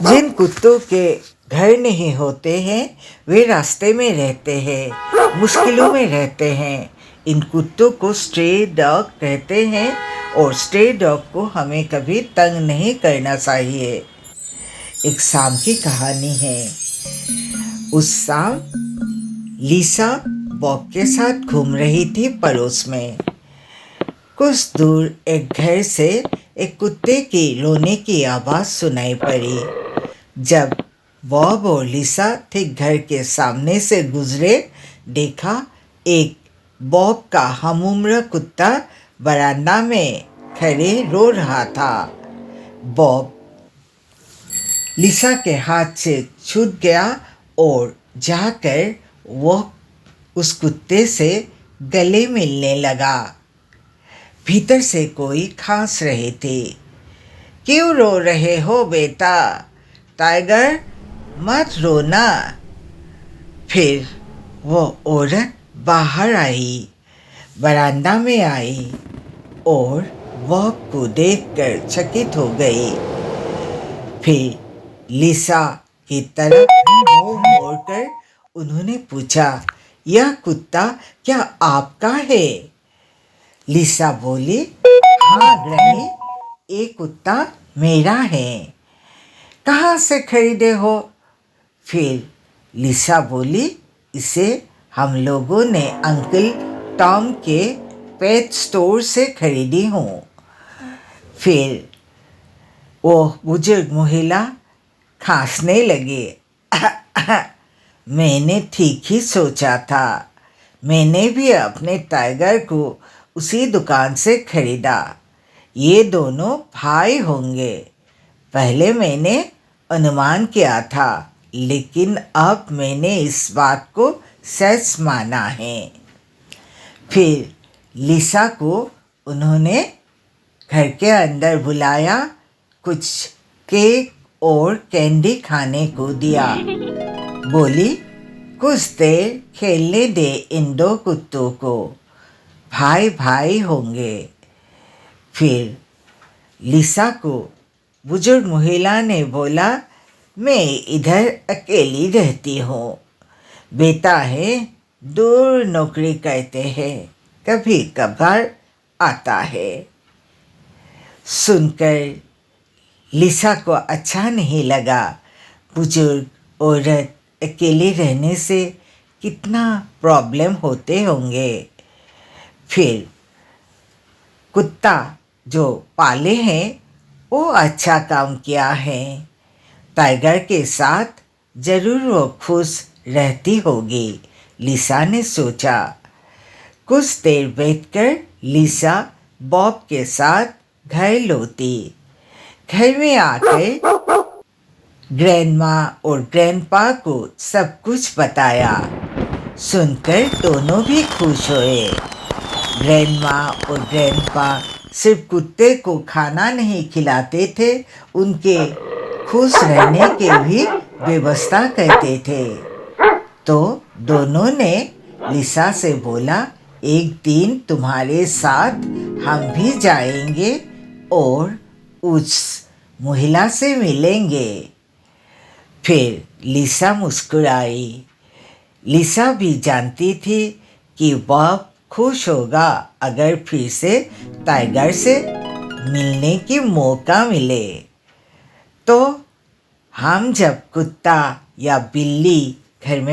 जिन कुत्तों के घर नहीं होते हैं वे रास्ते में रहते हैं, मुश्किलों में रहते हैं। इन कुत्तों को स्ट्रे डॉग कहते हैं और स्ट्रे डॉग को हमें कभी तंग नहीं करना चाहिए। एक शाम की कहानी है। उस शाम लिसा बॉब के साथ घूम रही थी पड़ोस में। कुछ दूर एक घर से एक कुत्ते की रोने की आवाज़ सुनाई पड़ी। जब बॉब और लिसा ठीक घर के सामने से गुजरे, देखा एक बॉब का हमउम्र कुत्ता बरामदा में खड़े रो रहा था। बॉब लिसा के हाथ से छूट गया और जाकर वह उस कुत्ते से गले मिलने लगा। भीतर से कोई खांस रहे थे। क्यों रो रहे हो बेटा? टाइगर, मत रोना। फिर वो औरत बाहर आई, बरामदा में आई और बॉब को देखकर चकित हो गई। फिर लिसा की तरफ मुंह मोड़कर उन्होंने पूछा, यह कुत्ता क्या आपका है? लिसा बोली, हाँ ग्रैनी, ये कुत्ता मेरा है। कहाँ से खरीदे हो? फिर लिसा बोली, इसे हम लोगों ने अंकल टॉम के पेट स्टोर से खरीदी हूँ। फिर वो बुजुर्ग महिला खांसने लगे। मैंने ठीक ही सोचा था। मैंने भी अपने टाइगर को उसी दुकान से खरीदा। ये दोनों भाई होंगे। पहले मैंने अनुमान किया था, लेकिन अब मैंने इस बात को सच माना है। फिर लिसा को उन्होंने घर के अंदर बुलाया, कुछ केक और कैंडी खाने को दिया। बोली, कुछ देर खेलने दे इन दो कुत्तों को, भाई भाई होंगे। फिर लिसा को बुजुर्ग महिला ने बोला, मैं इधर अकेली रहती हूँ। बेटा है, दूर नौकरी करते हैं, कभी कभार आता है। सुनकर लिसा को अच्छा नहीं लगा। बुजुर्ग औरत अकेले रहने से कितना प्रॉब्लम होते होंगे। फिर कुत्ता जो पाले हैं वो अच्छा काम किया है। टाइगर के साथ जरूर वो खुश रहती होगी, लिसा ने सोचा। कुछ देर बैठकर लिसा बॉब के साथ घर लौटी। घर में आकर ग्रैंडमा और ग्रैंडपा को सब कुछ बताया। सुनकर दोनों भी खुश हुए। ग्रैंडमा और ग्रैंडपा सिर्फ कुत्ते को खाना नहीं खिलाते थे, उनके खुश रहने के भी व्यवस्था करते थे। तो दोनों ने लिसा से बोला, एक दिन तुम्हारे साथ हम भी जाएंगे और उस महिला से मिलेंगे। फिर लिसा मुस्कुराई। लिसा भी जानती थी कि बॉब खुश होगा अगर फिर से टाइगर से मिलने की मौका मिले। तो हम जब कुत्ता या बिल्ली घर में